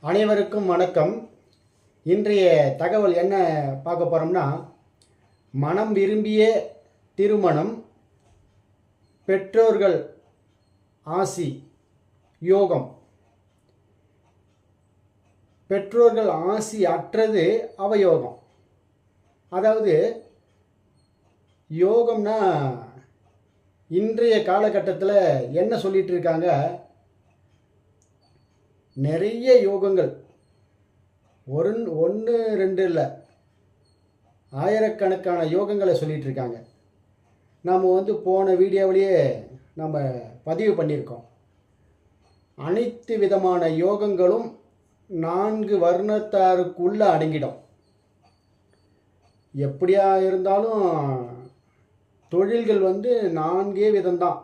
அனைவருக்கும் வணக்கம். இன்றைய தகவல் என்ன பார்க்க போகிறோம்னா, மனம் விரும்பிய திருமணம், பெற்றோர்கள் ஆசி, யோகம். பெற்றோர்கள் ஆசி அற்றது அவயோகம். அதாவது யோகம்னா இன்றைய காலகட்டத்தில் என்ன சொல்லிட்டு இருக்காங்க, நிறைய யோகங்கள், ஒன்று ரெண்டு இல்லை, ஆயிரக்கணக்கான யோகங்களை சொல்லிகிட்டு இருக்காங்க. நாம் போன வீடியோவிலேயே நம்ம பதிவு பண்ணியிருக்கோம். அனைத்து விதமான யோகங்களும் 4 வர்ணத்தாருக்குள்ளே அடங்கிடும். எப்படியா இருந்தாலும் தொழில்கள் 4 விதம்தான்.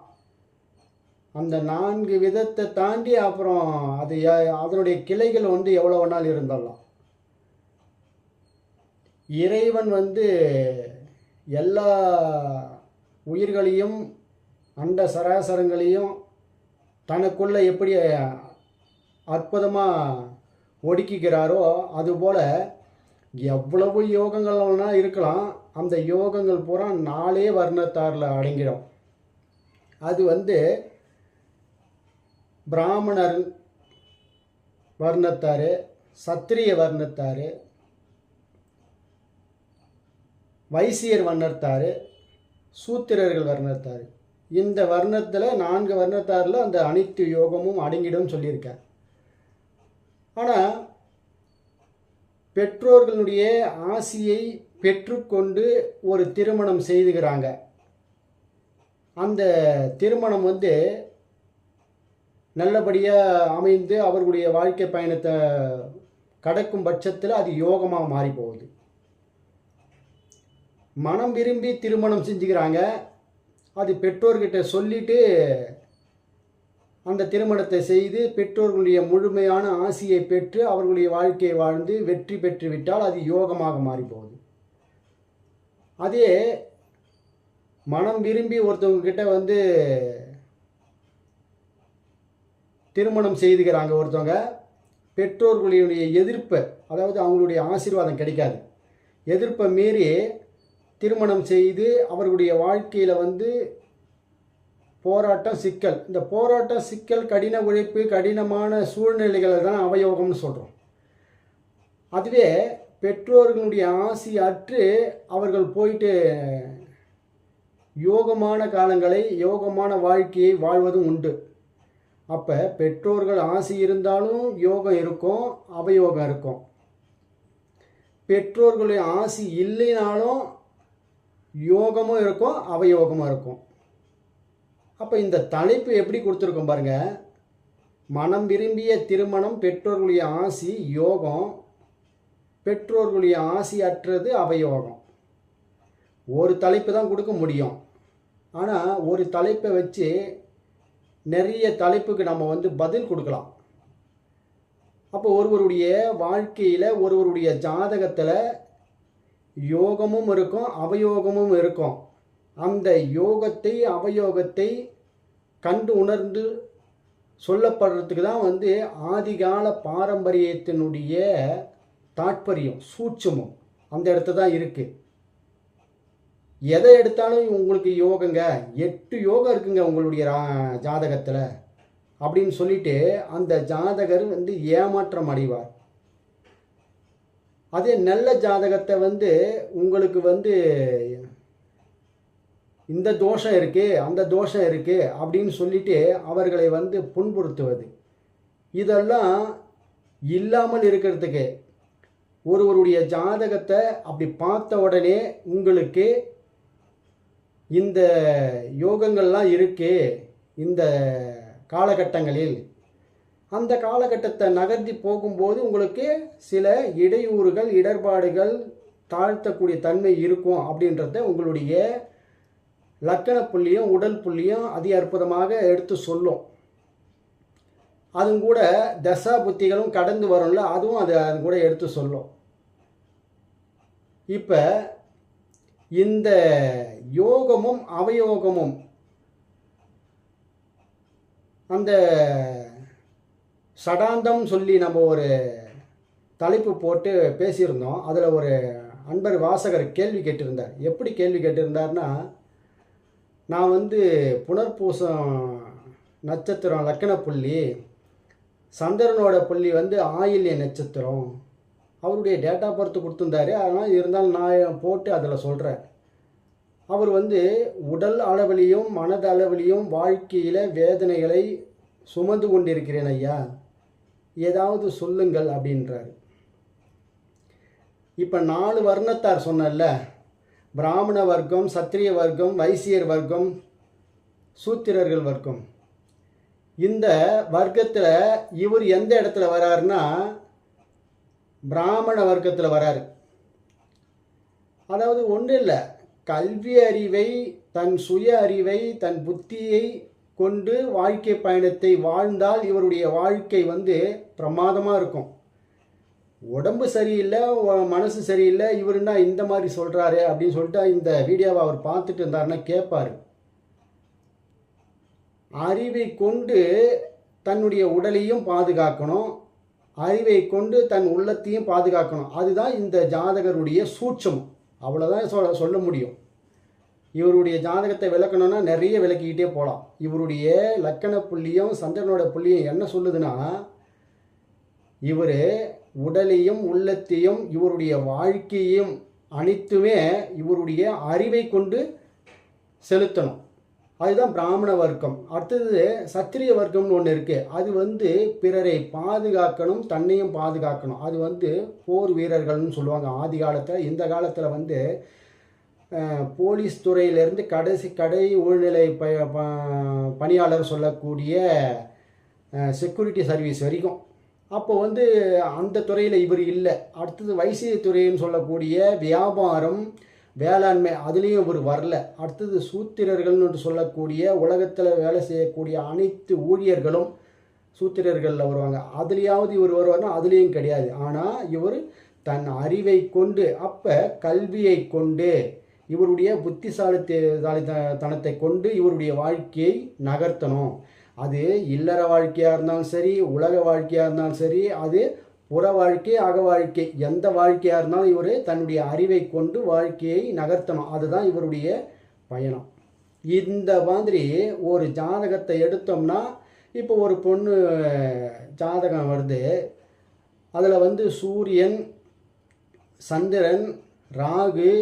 அந்த 4 விதத்தை தாண்டி அப்புறம் அது அதனுடைய கிளைகள் எவ்வளோ வேணாலும் இருந்தாலும், இறைவன் எல்லா உயிர்களையும் அண்ட சராசரங்களையும் தனக்குள்ளே எப்படி அற்புதமாக ஒடுக்கிக்கிறாரோ அதுபோல் எவ்வளவு யோகங்கள்லாம் இருக்கலாம். அந்த யோகங்கள் பூரா 4 வர்ணத்தாரில் அடங்கிடும். அது பிராமணர் வர்ணத்தார், சத்திரிய வர்ணத்தார், வைசியர் வர்ணத்தார், சூத்திரர்கள் வர்ணத்தார். இந்த வர்ணத்தில் 4 வர்ணத்தாரில் அந்த அனைத்து யோகமும் அடங்கிடும் சொல்லியிருக்கேன். ஆனால் பெற்றோர்களுடைய ஆசியை பெற்றுக்கொண்டு ஒரு திருமணம் செய்துகிறாங்க. அந்த திருமணம் நல்லபடியாக அமைந்து அவர்களுடைய வாழ்க்கை பயணத்தை கடக்கும் பட்சத்தில் அது யோகமாக மாறி போகுது. மனம் விரும்பி திருமணம் செஞ்சுக்கிறாங்க. அது பெற்றோர்கிட்ட சொல்லிட்டு அந்த திருமணத்தை செய்து பெற்றோர்களுடைய முழுமையான ஆசியை பெற்று அவர்களுடைய வாழ்க்கையை வாழ்ந்து வெற்றி பெற்று விட்டால் அது யோகமாக மாறி போகுது. அதே மனம் விரும்பி ஒருத்தவங்க கிட்ட திருமணம் செய்துக்கிறாங்க ஒருத்தவங்க, பெற்றோர்களுடைய எதிர்ப்பை, அதாவது அவங்களுடைய ஆசீர்வாதம் கிடைக்காது, எதிர்ப்பை மீறி திருமணம் செய்து அவர்களுடைய வாழ்க்கையில் போராட்டம், சிக்கல். இந்த போராட்டம், சிக்கல், கடின உழைப்பு, கடினமான சூழ்நிலைகளை தான் அவயோகம்னு சொல்கிறோம். அதுவே பெற்றோர்களுடைய ஆசி அற்று அவர்கள் போயிட்டு யோகமான காலங்களை, யோகமான வாழ்க்கையை வாழ்வதும் உண்டு. அப்போ பெற்றோர்கள் ஆசி இருந்தாலும் யோகம் இருக்கும், அவயோகம் இருக்கும். பெற்றோர்களுடைய ஆசி இல்லைனாலும் யோகமும் இருக்கும், அவயோகமும் இருக்கும். அப்போ இந்த தலைப்பு எப்படி கொடுத்துருக்கோம் பாருங்கள். மனம் விரும்பிய திருமணம், பெற்றோர்களுடைய ஆசி யோகம், பெற்றோர்களுடைய ஆசி அற்றது அவயோகம். ஒரு தலைப்பு தான் கொடுக்க முடியும். ஆனால் ஒரு தலைப்பை வச்சு நிறைய தலைப்புக்கு நம்ம பதில் கொடுக்கலாம். அப்போ ஒருவருடைய வாழ்க்கையில், ஒருவருடைய ஜாதகத்தில் யோகமும் இருக்கும், அவயோகமும் இருக்கும். அந்த யோகத்தை, அவயோகத்தை கண்டு உணர்ந்து சொல்லப்படுறதுக்கு தான் ஆதிகால பாரம்பரியத்தினுடைய தாற்பயம், சூட்சமும் அந்த இடத்துல தான் இருக்குது. எதை எடுத்தாலும் உங்களுக்கு யோகங்க, 8 யோகம் இருக்குங்க உங்களுடைய ஜாதகத்தில் அப்படின்னு சொல்லிட்டு அந்த ஜாதகர் ஏமாற்றம் அடைவார். அதே நல்ல ஜாதகத்தை உங்களுக்கு இந்த தோஷம் இருக்குது, அந்த தோஷம் இருக்குது அப்படின்னு சொல்லிட்டு அவர்களை புண்படுத்துவது, இதெல்லாம் இல்லாமல் இருக்கிறதுக்கு ஒருவருடைய ஜாதகத்தை அப்படி பார்த்த உடனே உங்களுக்கு இந்த யோகங்கள்லாம் இருக்குது இந்த காலகட்டங்களில், அந்த காலகட்டத்தை நகர்த்தி போகும்போது உங்களுக்கு சில இடையூறுகள், இடர்பாடுகள், தாழ்த்தக்கூடிய தன்மை இருக்கும் அப்படின்றத உங்களுடைய லக்கண புள்ளியும் உடல் புள்ளியும் அதி அற்புதமாக எடுத்து சொல்லும். அதுவும் கூட தசா புத்திகளும் கடந்து வரும்ல, அதுவும் அது கூட எடுத்து சொல்லும். இப்போ இந்த யோகமும் அவயோகமும் அந்த சடாந்தம் சொல்லி நம்ம ஒரு தலைப்பு போட்டு பேசியிருந்தோம். அதில் ஒரு அன்பர் வாசகர் கேள்வி கேட்டிருந்தார். எப்படி கேள்வி கேட்டிருந்தார்னா, நான் வந்து புனர்பூசம் நட்சத்திரம் லக்கண புள்ளி, சந்திரனோட புள்ளி வந்து ஆயில்ய நட்சத்திரம், அவருடைய டேட் ஆஃப் பர்த் கொடுத்துருந்தாரு. அதனால் இருந்தாலும் நான் போட்டு அதில் சொல்கிறேன். அவர் வந்து உடல் அளவிலையும் மனது அளவிலையும் வாழ்க்கையில் வேதனைகளை சுமந்து கொண்டிருக்கிறேன் ஐயா, ஏதாவது சொல்லுங்கள் அப்படின்றாரு. இப்போ 4 வர்ணத்தார் சொன்னல, பிராமண வர்க்கம், சத்திரிய வர்க்கம், வைசியர் வர்க்கம், சூத்திரர்கள் வர்க்கம். இந்த வர்க்கத்தில் இவர் எந்த இடத்துல வராருன்னா பிராமண வர்க்கத்தில் வராரு. அதாவது ஒன்றும் இல்லை, கல்வி அறிவை, தன் சுய அறிவை, தன் புத்தியை கொண்டு வாழ்க்கை பயணத்தை வாழ்ந்தால் இவருடைய வாழ்க்கை வந்து பிரமாதமாக இருக்கும். உடம்பு சரியில்லை, மனசு சரியில்லை, இவருன்னா இந்த மாதிரி சொல்கிறாரு அப்படின்னு சொல்லிட்டு இந்த வீடியோவை அவர் பார்த்துட்டு இருந்தாருன்னா கேட்பார். அறிவை கொண்டு தன்னுடைய உடலையும் பாதுகாக்கணும், அறிவை கொண்டு தன் உள்ளத்தையும் பாதுகாக்கணும். அதுதான் இந்த ஜாதகருடைய சூட்சம். அவ்வளோதான் சொல்ல முடியும். இவருடைய ஜாதகத்தை விளக்கணும்னா நிறைய விளக்கிக்கிட்டே போகலாம். இவருடைய லக்கண புள்ளியும் சந்திரனோட புள்ளியும் என்ன சொல்லுதுன்னா, இவர் உடலையும் உள்ளத்தையும் இவருடைய வாழ்க்கையும் அனைத்துமே இவருடைய அறிவை கொண்டு செலுத்தணும். அதுதான் பிராமண வர்க்கம். அடுத்தது சத்திரிய வர்க்கம்னு ஒன்று இருக்குது. அது வந்து பிறரை பாதுகாக்கணும், தன்னையும் பாதுகாக்கணும். அது வந்து போர் வீரர்கள்னு சொல்லுவாங்க ஆதி காலத்தில். இந்த காலத்தில் வந்து போலீஸ் துறையிலேருந்து கடை உள்நிலை பணியாளர் சொல்லக்கூடிய செக்யூரிட்டி சர்வீஸ் வரைக்கும். அப்போ வந்து அந்த துறையில் இவர் இல்லை. அடுத்தது வைசிய துறைன்னு சொல்லக்கூடிய வியாபாரம், வேளாண்மை, அதுலேயும் இவர் வரல. அடுத்தது சூத்திரர்கள்னு சொல்லக்கூடிய உலகத்தில் வேலை செய்யக்கூடிய அனைத்து ஊழியர்களும் சூத்திரர்களில் வருவாங்க. அதுலேயாவது இவர் வருவார்னா அதுலேயும் கிடையாது. ஆனால் இவர் தன் அறிவை கொண்டு, அப்போ கல்வியை கொண்டு, இவருடைய புத்திசாலித்தனத்தை கொண்டு இவருடைய வாழ்க்கையை நகர்த்தணும். அது இல்லற வாழ்க்கையாக இருந்தாலும் சரி, உலக வாழ்க்கையாக இருந்தாலும் சரி, அது புற வாழ்க்கை, அக வாழ்க்கை, எந்த வாழ்க்கையாக இருந்தாலும் இவர் தன்னுடைய அறிவை கொண்டு வாழ்க்கையை நகர்த்தணும். அதுதான் இவருடைய பயணம். இந்த மாதிரி ஒரு ஜாதகத்தை எடுத்தோம்னா, இப்போ ஒரு பொண்ணு ஜாதகம் வருது, அதில் வந்து சூரியன், சந்திரன், ராகு,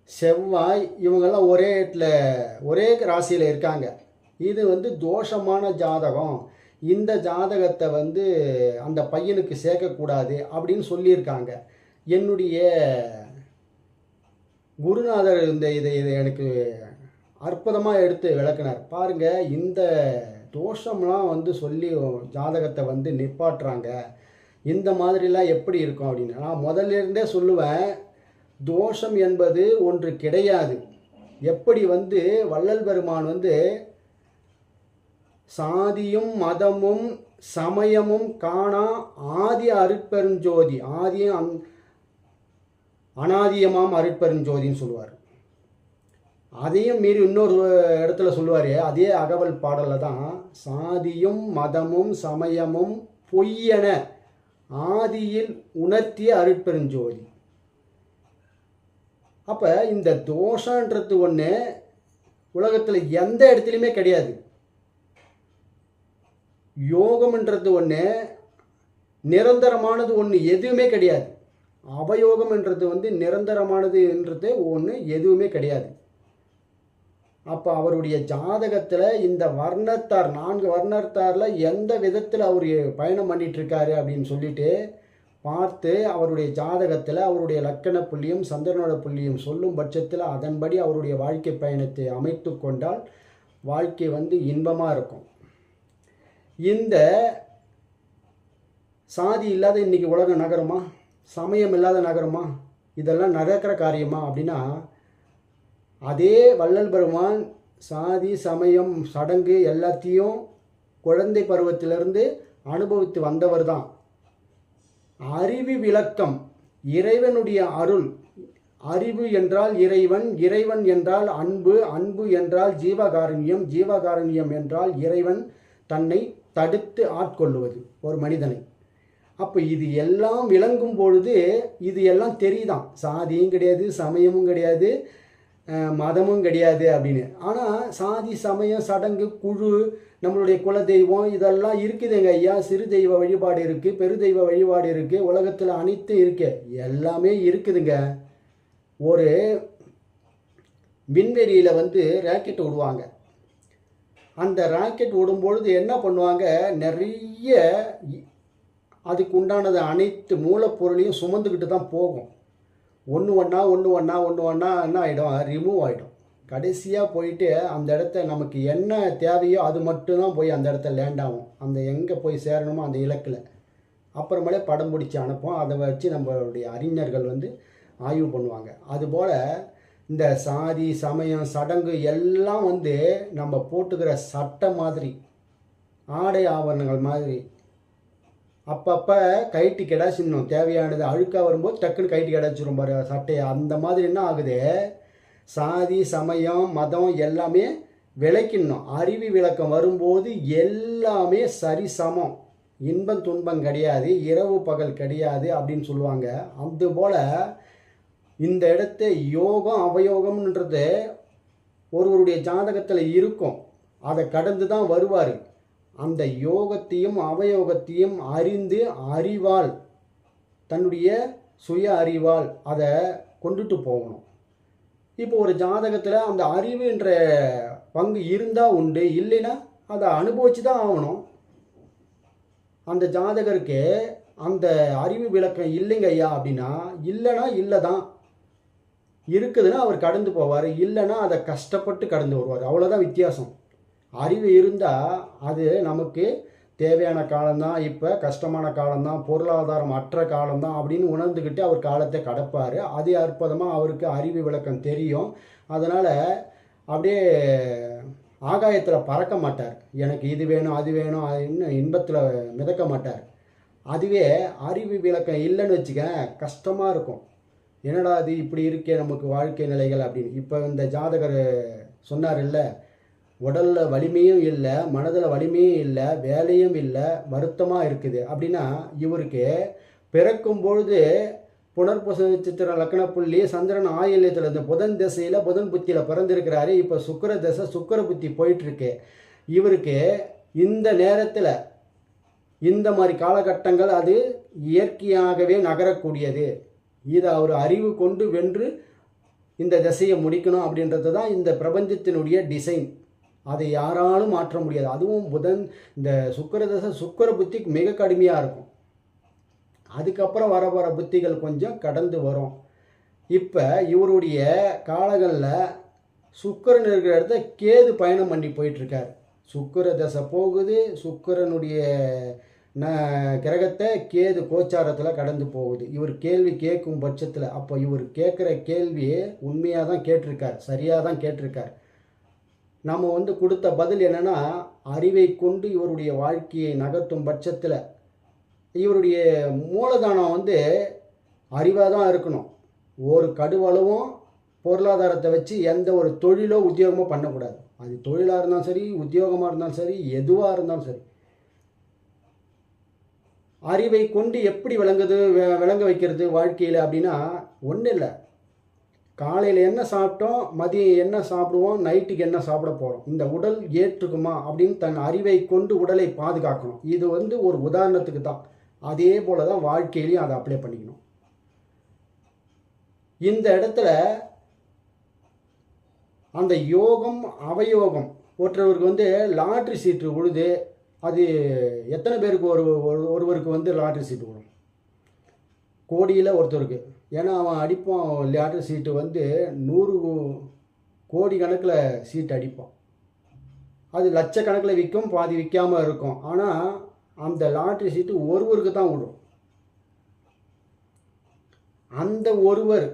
செவ்வாய் இவங்கெல்லாம் ஒரே இடத்துல ஒரே ராசியில் இருக்காங்க. இது வந்து தோஷமான ஜாதகம், இந்த ஜாதகத்தை வந்து அந்த பையனுக்கு சேர்க்கக்கூடாது அப்படின்னு சொல்லியிருக்காங்க. என்னுடைய குருநாதர் இதை எனக்கு அற்புதமாக எடுத்து விளக்குனார். பாருங்கள், இந்த தோஷம்லாம் வந்து சொல்லி ஜாதகத்தை வந்து நிப்பாட்டுறாங்க. இந்த மாதிரிலாம் எப்படி இருக்கும் அப்படின்னு நான் முதல்ல சொல்லுவேன். தோஷம் என்பது ஒன்று கிடையாது. எப்படி வந்து வள்ளல் பெருமான் வந்து சாதியும் மதமும் சமயமும் காணா ஆதி அருட்பெருஞ்சோதி, ஆதியும் அனாதியமாம் அருட்பெருஞ்சோதின்னு சொல்லுவார். அதையும் மீறி இன்னொரு இடத்துல சொல்லுவார். அதே அகவல் பாடலில் தான், சாதியும் மதமும் சமயமும் பொய்யென ஆதியில் உணர்த்திய அருட்பெருஞ்சோதி. அப்போ இந்த தோஷன்றது ஒன்று உலகத்தில் எந்த இடத்துலையுமே கிடையாது. யோகம்ன்றது ஒன்று நிரந்தரமானது ஒன்று எதுவுமே கிடையாது. அவயோகம்ன்றது வந்து நிரந்தரமானதுன்றது ஒன்று எதுவுமே கிடையாது. அப்போ அவருடைய ஜாதகத்தில் இந்த வர்ணத்தார் 4 வர்ணத்தாரில் எந்த விதத்தில் அவர் பயணம் பண்ணிகிட்ருக்காரு அப்படின்னு சொல்லிட்டு பார்த்து, அவருடைய ஜாதகத்தில் அவருடைய லக்கண புள்ளியும் சந்திரனோட புள்ளியும் சொல்லும் பட்சத்தில் அதன்படி அவருடைய வாழ்க்கை பயணத்தை அமைத்து கொண்டால் வாழ்க்கை வந்து இன்பமாக இருக்கும். இந்த சாதி இல்லாத இன்றைக்கி உலகம் நகருமா? சமயம் இல்லாத நகருமா? இதெல்லாம் நடக்கிற காரியமா அப்படின்னா, அதே வள்ளல் பெருமான் சாதி சமயம் சடங்கு எல்லாத்தையும் குழந்தை பருவத்திலிருந்து அனுபவித்து வந்தவர் தான். அறிவு விளக்கம், இறைவனுடைய அருள். அறிவு என்றால் இறைவன், இறைவன் என்றால் அன்பு, அன்பு என்றால் ஜீவகாருண்யம், ஜீவகாருண்யம் என்றால் இறைவன் தன்னை தடுத்து ஆட்கொள்ளுவது ஒரு மனிதனை. அப்போ இது எல்லாம் விளங்கும் பொழுது இது எல்லாம் தெரியுதான், சாதியும் கிடையாது, சமயமும் கிடையாது, மதமும் கிடையாது அப்படின்னு. ஆனால் சாதி சமயம் சடங்கு குழு நம்மளுடைய குலதெய்வம் இதெல்லாம் இருக்குதுங்க ஐயா. சிறு தெய்வ வழிபாடு இருக்குது, பெரு தெய்வ வழிபாடு இருக்குது, உலகத்தில் அனைத்தும் இருக்கு, எல்லாமே இருக்குதுங்க. ஒரு விண்வெளியில் வந்து ராக்கெட் விடுவாங்க. அந்த ராக்கெட் விடும்பொழுது என்ன பண்ணுவாங்க, நிறைய அதுக்கு உண்டானது அனைத்து மூலப்பொருளையும் சுமந்துக்கிட்டு தான் போகும். ஒன்று ஒன்றா என்ன ஆகிடும், ரிமூவ் ஆகிடும். கடைசியாக போயிட்டு அந்த இடத்த நமக்கு என்ன தேவையோ அது மட்டும்தான் போய் அந்த இடத்த லேண்ட் ஆகும். அந்த எங்கே போய் சேரணுமோ அந்த இலக்கில் அப்புறமேலே படம் பிடிச்சி அனுப்போம். அதை வச்சு நம்மளுடைய அறிஞர்கள் வந்து ஆய்வு பண்ணுவாங்க. அதுபோல் இந்த சாதி சமயம் சடங்கு எல்லாம் வந்து நம்ம போட்டுக்கிற சட்டை மாதிரி, ஆடை ஆபரணங்கள் மாதிரி அப்பப்போ கைட்டி கிடாச்சிடணும். தேவையானது அழுக்காக வரும்போது டக்குன்னு கைட்டி கிடாச்சிடும் பாரு சட்டையை. அந்த மாதிரி என்ன ஆகுது, சாதி சமயம் மதம் எல்லாமே விளக்கிடணும். அறிவு விளக்கம் வரும்போது எல்லாமே சரிசமம், இன்பம் துன்பம் கிடையாது, இரவு பகல் கிடையாது அப்படின்னு சொல்லுவாங்க. அதுபோல் இந்த இடத்த யோகம் அவயோகம்ன்றது ஒருவருடைய ஜாதகத்தில் இருக்கும். அதை கடந்து தான் வருவார். அந்த யோகத்தையும் அவயோகத்தையும் அறிந்து அறிவால், தன்னுடைய சுய அறிவால் அதை கொண்டுட்டு போகணும். இப்போ ஒரு ஜாதகத்தில் அந்த அறிவுன்ற பங்கு இருந்தால் உண்டு, இல்லைன்னா அதை அனுபவிச்சு தான் ஆகணும். அந்த ஜாதகருக்கு அந்த அறிவு விளக்கம் இல்லைங்க ஐயா அப்படின்னா, இல்லைன்னா இல்லை தான், இருக்குதுன்னா அவர் கடந்து போவார், இல்லைன்னா அதை கஷ்டப்பட்டு கடந்து வருவார். அவ்வளோதான் வித்தியாசம். அறிவு இருந்தால் அது நமக்கு தேவையான காலம்தான், இப்போ கஷ்டமான காலம்தான், பொருளாதாரம் அற்ற காலம்தான் அப்படின்னு உணர்ந்துக்கிட்டு அவர் காலத்தை கடப்பார். அது அற்புதமாக அவருக்கு அறிவு விளக்கம் தெரியும். அதனால் அப்படியே ஆகாயத்தில் பறக்க மாட்டார், எனக்கு இது வேணும் அது வேணும் இன்னும் இன்பத்தில் மிதக்க மாட்டார். அதுவே அறிவு விளக்கம் இல்லைன்னு வச்சுக்க கஷ்டமாக இருக்கும். என்னடா அது இப்படி இருக்கே நமக்கு வாழ்க்கை நிலைகள் அப்படின்னு. இப்போ இந்த ஜாதகர் சொன்னார் இல்லை, உடலில் வலிமையும் இல்லை, மனதில் வலிமையும் இல்லை, வேலையும் இல்லை, வருத்தமாக இருக்குது அப்படின்னா, இவருக்கு பிறக்கும் பொழுது புனர்பூச நட்சத்திர லக்ன புள்ளி சந்திரன் ஆயில்யத்தில் இந்த புதன் திசையில் புதன் புத்தியில் பிறந்திருக்கிறாரு. இப்போ சுக்கிர திசை சுக்கிர புத்தி போயிட்டுருக்கு. இவருக்கு இந்த நேரத்தில் இந்த மாதிரி காலகட்டங்கள் அது இயற்கையாகவே நகரக்கூடியது. இதை அவர் அறிவு கொண்டு வென்று இந்த திசையை முடிக்கணும் அப்படின்றது தான் இந்த பிரபஞ்சத்தினுடைய டிசைன். அதை யாராலும் மாற்ற முடியாது. அதுவும் புதன் இந்த சுக்கிர தசை சுக்கிர புத்தி மிக கடுமையாக இருக்கும். அதுக்கப்புறம் வர புத்திகள் கொஞ்சம் கடந்து வரும். இப்போ இவருடைய காலங்களில் சுக்கிரன் இருக்கிற இடத்த கேது பயணம் பண்ணி போயிட்டுருக்கார். சுக்கிர தசை போகுது, சுக்கிரனுடைய கிரகத்தை கேது கோச்சாரத்தில் கடந்து போகுது. இவர் கேள்வி கேட்கும் பட்சத்தில், அப்போ இவர் கேட்குற கேள்வியை உண்மையாக தான் கேட்டிருக்கார், சரியாக தான் கேட்டிருக்கார். நம்ம வந்து கொடுத்த பதில் என்னென்னா, அறிவை கொண்டு இவருடைய வாழ்க்கையை நகர்த்தும் பட்சத்தில் இவருடைய மூலதானம் வந்து அறிவாக தான் இருக்கணும். ஒரு கடுவளவும் பொருளாதாரத்தை வச்சு எந்த ஒரு தொழிலோ உத்தியோகமோ பண்ணக்கூடாது. அது தொழிலாக இருந்தாலும் சரி, உத்தியோகமாக இருந்தாலும் சரி, எதுவாக இருந்தாலும் சரி, அறிவை கொண்டு எப்படி விளங்க வைக்கிறது வாழ்க்கையில் அப்படின்னா, ஒன்றும் இல்லை. காலையில் என்ன சாப்பிட்டோம், மதியம் என்ன சாப்பிடுவோம், நைட்டுக்கு என்ன சாப்பிட போகிறோம், இந்த உடல் ஏற்றுக்குமா அப்படின்னு தன் அறிவை கொண்டு உடலை பாதுகாக்கணும். இது வந்து ஒரு உதாரணத்துக்கு தான். அதே போல தான் வாழ்க்கையிலையும் அதை அப்ளை பண்ணிக்கணும். இந்த இடத்துல அந்த யோகம் அவயோகம் ஒருத்தருக்கு வந்து லாட்ரி சீட்டு விழுது. அது எத்தனை பேருக்கு ஒருவருக்கு வந்து லாட்ரி சீட்டு விடும்? கோடியில் ஒருத்தருக்கு. ஏன்னா அவன் அடிப்பான் லாட்ரி சீட்டு வந்து 100 கோடி கணக்கில் சீட்டு அடிப்பான். அது லட்சக்கணக்கில் விற்கும், பாதி விற்காமல் இருக்கும். ஆனால் அந்த லாட்ரி சீட்டு ஒருவருக்கு தான் விடும். அந்த ஒருவர்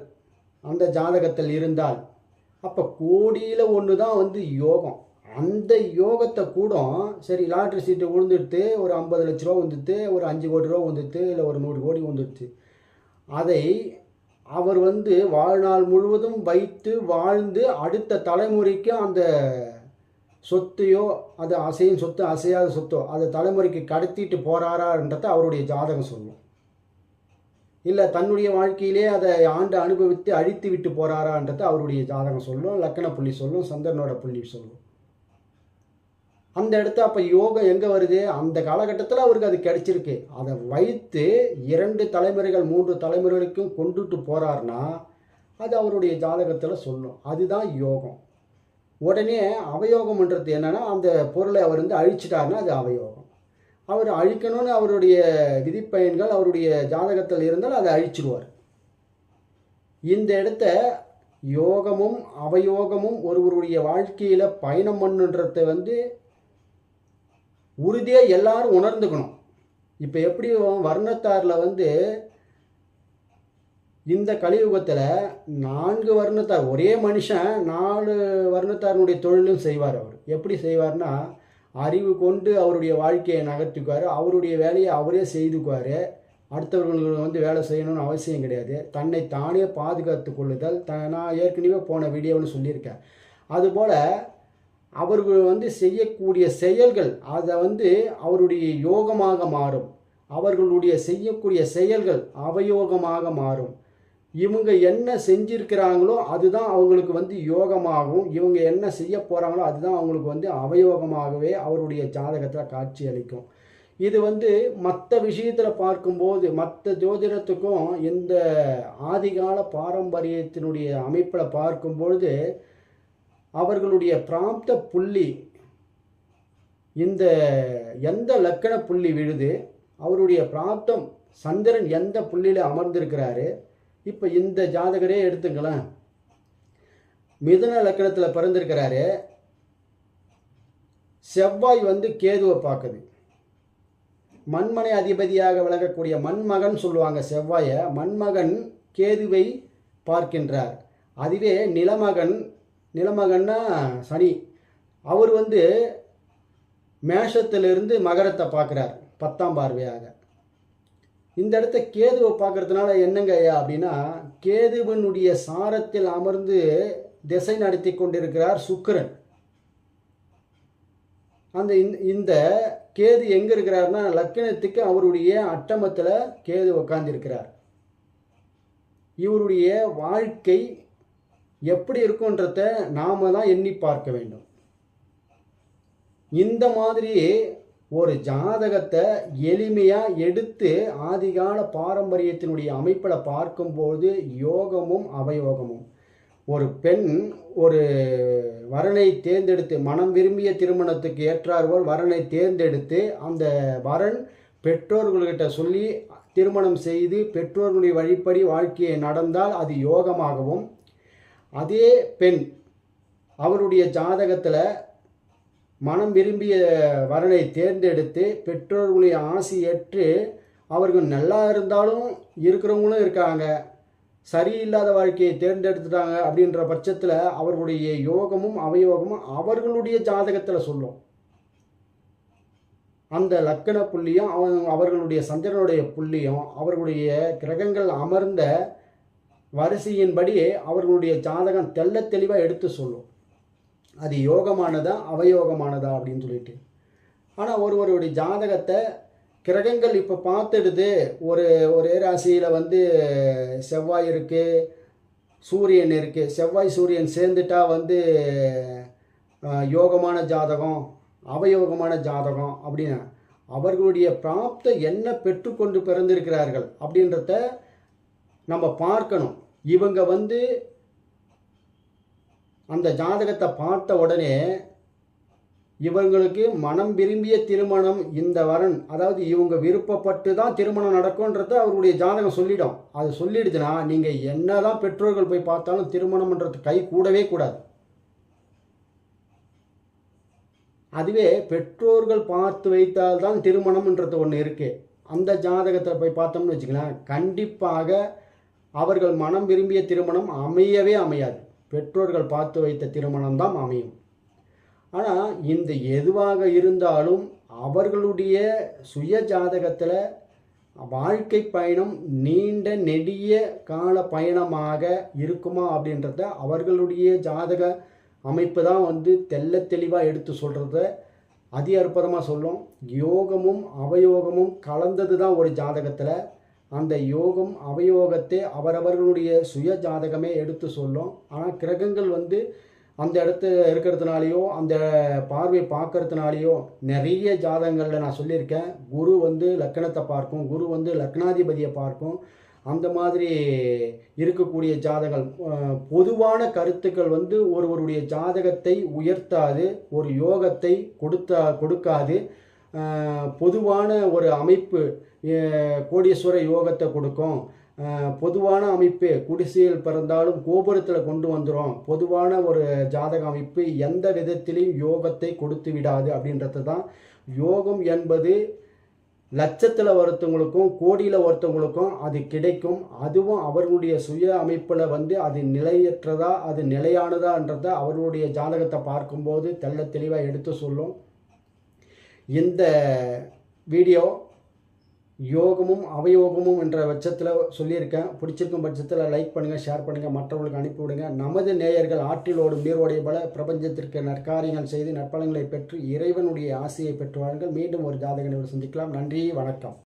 அந்த ஜாதகத்தில் இருந்தால் அப்போ கோடியில் ஒன்று தான் வந்து யோகம். அந்த யோகத்தை கூட சரி, லாட்ரி சீட்டு விழுந்துடுத்து, ஒரு 50 லட்ச ரூபா வந்துடுத்து, ஒரு 5 கோடி ரூபா வந்துடுத்து, இல்லை ஒரு 100 கோடி வந்துடுச்சு. அதை அவர் வந்து வாழ்நாள் முழுவதும் வைத்து வாழ்ந்து அடுத்த தலைமுறைக்கு அந்த சொத்தையோ, அது அசையும் சொத்து அசையாத சொத்தோ அதை தலைமுறைக்கு கடத்திட்டு போகிறாரான்றதை அவருடைய ஜாதகம் சொல்லும். இல்லை தன்னுடைய வாழ்க்கையிலே அதை ஆண்டு அனுபவித்து அழித்து விட்டு போகிறாரான்றதை அவருடைய ஜாதகம் சொல்லும், லக்கண புள்ளி சொல்லும், சந்திரனோட புள்ளி சொல்லும். அந்த இடத்த அப்போ யோகம் எங்கே வருது? அந்த காலகட்டத்தில் அவருக்கு அது கிடைச்சிருக்கு. அதை வைத்து 2 தலைமுறைகள் 3 தலைமுறைகளுக்கும் கொண்டுட்டு போகிறாருன்னா அது அவருடைய ஜாதகத்தில் சொல்லும். அதுதான் யோகம். உடனே அவயோகம்ன்றது என்னென்னா, அந்த பொருளை அவர் அழிச்சிட்டாருன்னா அது அவயோகம். அவர் அழிக்கணும்னு அவருடைய விதிப்பயன்கள் அவருடைய ஜாதகத்தில் இருந்தால் அதை அழிச்சிடுவார். இந்த இடத்த யோகமும் அவயோகமும் ஒருவருடைய வாழ்க்கையில் பயணம் பண்ணுன்றதை உறுதியாக எல்லாரும் உணர்ந்துக்கணும். இப்போ எப்படி வர்ணத்தாரில் இந்த கலியுகத்தில் 4 வர்ணத்தார், ஒரே மனுஷன் 4 வர்ணத்தாரனுடைய தொழிலும் செய்வார். அவர் எப்படி செய்வார்னா, அறிவு கொண்டு அவருடைய வாழ்க்கையை நகர்த்திக்குவார், அவருடைய வேலையை அவரே செய்துக்குவார். அடுத்தவர்களுக்கு வேலை செய்யணும்னு அவசியம் கிடையாது. தன்னை தானே பாதுகாத்து கொள்ளுதல். நான் ஏற்கனவே போன வீடியோன்னு சொல்லியிருக்கேன். அதுபோல் அவர்கள் செய்யக்கூடிய செயல்கள் அதை அவருடைய யோகமாக மாறும். அவர்களுடைய செய்யக்கூடிய செயல்கள் அவயோகமாக மாறும். இவங்க என்ன செஞ்சிருக்கிறாங்களோ அதுதான் அவங்களுக்கு யோகமாகும். இவங்க என்ன செய்ய போகிறாங்களோ அதுதான் அவங்களுக்கு அவயோகமாகவே அவருடைய ஜாதகத்தில் காட்சி அளிக்கும். இது மற்ற விஷயத்தில் பார்க்கும்போது மற்ற ஜோதிடத்துக்கும் இந்த ஆதிகால பாரம்பரியத்தினுடைய அமைப்பில் பார்க்கும்பொழுது அவர்களுடைய பிராப்த புள்ளி இந்த எந்த லக்கண புள்ளி விழுது, அவருடைய பிராப்தம் சந்திரன் எந்த புள்ளியில் அமர்ந்திருக்கிறாரு. இப்போ இந்த ஜாதகரே எடுத்துக்கலாம். மிதுன லக்கணத்தில் பிறந்திருக்கிறாரு. செவ்வாய் கேதுவை பார்க்குது. மண்மனை அதிபதியாக விளங்கக்கூடிய மண்மகன் சொல்லுவாங்க செவ்வாயை. மண்மகன் கேதுவை பார்க்கின்றார். அதுவே நிலமகன்னா சனி. அவர் மேஷத்திலிருந்து மகரத்தை பார்க்குறார் 10ஆம் பார்வையாக. இந்த இடத்த கேதுவை பார்க்கறதுனால என்னங்க அப்படின்னா, கேதுவனுடைய சாரத்தில் அமர்ந்து திசை நடத்தி கொண்டிருக்கிறார் சுக்கிரன். இந்த கேது எங்கே இருக்கிறார்னா, லக்கணத்துக்கு அவருடைய அட்டமத்தில் கேது உட்கார்ந்திருக்கிறார். இவருடைய வாழ்க்கை எப்படி இருக்குன்றத நாம தான் எண்ணி பார்க்க வேண்டும். இந்த மாதிரி ஒரு ஜாதகத்தை எளிமையாக எடுத்து ஆதிகால பாரம்பரியத்தினுடைய அமைப்பில் பார்க்கும்போது யோகமும் அவயோகமும், ஒரு பெண் ஒரு வரனை தேர்ந்தெடுத்து மனம் விரும்பிய திருமணத்துக்கு ஏற்றாற்போல் வரனை தேர்ந்தெடுத்து அந்த வரன் பெற்றோர்கள்கிட்ட சொல்லி திருமணம் செய்து பெற்றோர்களுடைய வழிப்படி வாழ்க்கையை நடந்தால் அது யோகமாகவும், அதே பெண் அவருடைய ஜாதகத்தில் மனம் விரும்பிய வரனை தேர்ந்தெடுத்து பெற்றோர்களுடைய ஆசி ஏற்று அவர்கள் நல்லா இருந்தாலும் இருக்கிறவங்களும் இருக்காங்க, சரியில்லாத வாழ்க்கையை தேர்ந்தெடுத்துட்டாங்க அப்படின்ற பட்சத்தில் அவர்களுடைய யோகமும் அவயோகமும் அவர்களுடைய ஜாதகத்தில் சொல்லும். அந்த லக்கண புள்ளியும் அவர்களுடைய சந்திரனுடைய புள்ளியும் அவர்களுடைய கிரகங்கள் அமர்ந்த வரிசையின்படி அவர்களுடைய ஜாதகம் தெள்ள தெளிவாக எடுத்து சொல்லும். அது யோகமானதா அவயோகமானதா அப்படின்னு சொல்லிட்டு. ஆனால் ஒருவருடைய ஜாதகத்தை கிரகங்கள் இப்போ பார்த்துடுது. ஒரே ராசியில் செவ்வாய் இருக்குது, சூரியன் இருக்குது. செவ்வாய் சூரியன் சேர்ந்துட்டா யோகமான ஜாதகம் அவயோகமான ஜாதகம் அப்படின்னு அவர்களுடைய பிராப்த என்ன பெற்றுக்கொண்டு பிறந்திருக்கிறார்கள் அப்படின்றத நம்ம பார்க்கணும். இவங்க அந்த ஜாதகத்தை பார்த்த உடனே இவங்களுக்கு மனம் விரும்பிய திருமணம் இந்த வரன், அதாவது இவங்க விருப்பப்பட்டு தான் திருமணம் நடக்கும்ன்றத அவருடைய ஜாதகம் சொல்லிடும். அது சொல்லிடுதுன்னா நீங்கள் என்னதான் பெற்றோர்கள் போய் பார்த்தாலும் திருமணம்ன்றது கை கூடவே கூடாது. அதுவே பெற்றோர்கள் பார்த்து வைத்தால்தான் திருமணம்ன்றது ஒன்று இருக்குது. அந்த ஜாதகத்தை போய் பார்த்தோம்னு வச்சுக்கலாம், கண்டிப்பாக அவர்கள் மனம் விரும்பிய திருமணம் அமையவே அமையாது. பெற்றோர்கள் பார்த்து வைத்த திருமணம் தான் அமையும். ஆனால் இந்த எதுவாக இருந்தாலும் அவர்களுடைய சுய ஜாதகத்தில் வாழ்க்கை பயணம் நீண்ட நெடிய கால பயணமாக இருக்குமா அப்படின்றத அவர்களுடைய ஜாதக அமைப்பு தான் வந்து தெள்ள தெளிவாக எடுத்து சொல்கிறத அதி அற்புதமாக சொல்லும். யோகமும் அவயோகமும் கலந்தது தான் ஒரு ஜாதகத்தில். அந்த யோகம் அவயோகத்தை அவரவர்களுடைய சுய ஜாதகமே எடுத்து சொல்லும். ஆனால் கிரகங்கள் வந்து அந்த இடத்துல இருக்கிறதுனாலையோ அந்த பார்வை பார்க்கறதுனாலையோ நிறைய ஜாதகங்களில் நான் சொல்லியிருக்கேன், குரு வந்து லக்கணத்தை பார்க்கும், குரு வந்து லக்னாதிபதியை பார்க்கும். அந்த மாதிரி இருக்கக்கூடிய ஜாதகங்கள் பொதுவான கருத்துக்கள் வந்து ஒருவருடைய ஜாதகத்தை உயர்த்தாது, ஒரு யோகத்தை கொடுக்காது. பொதுவான ஒரு அமைப்பு கோடீஸ்வர யோகத்தை கொடுக்கும். பொதுவான அமைப்பு குடிசையில் பிறந்தாலும் கோபுரத்தில் கொண்டு வந்துடும். பொதுவான ஒரு ஜாதக அமைப்பு எந்த விதத்திலையும் யோகத்தை கொடுத்து விடாது அப்படின்றது தான். யோகம் என்பது லட்சத்தில் ஒருத்தவங்களுக்கும் கோடியில் ஒருத்தவங்களுக்கும் அது கிடைக்கும். அதுவும் அவர்களுடைய சுய அமைப்பில் வந்து அது நிலையற்றதா அது நிலையானதான்றதை அவர்களுடைய ஜாதகத்தை பார்க்கும்போது தெள்ள தெளிவாக எடுத்து சொல்லும். இந்த வீடியோ யோகமும் அவயோகமும் என்ற பட்சத்தில் சொல்லியிருக்கேன். பிடிச்சிருக்கும் பட்சத்தில் லைக் பண்ணுங்கள், ஷேர் பண்ணுங்கள், மற்றவர்களுக்கு அனுப்பிவிடுங்க. நமது நேயர்கள் ஆற்றிலோடும் நீரோடைய பல பிரபஞ்சத்திற்கு நற்காரியங்கள் செய்து நற்பலங்களை பெற்று இறைவனுடைய ஆசையை பெற்று வாருங்கள். மீண்டும் ஒரு ஜாதக நிகழ்வு சந்திக்கலாம். நன்றி, வணக்கம்.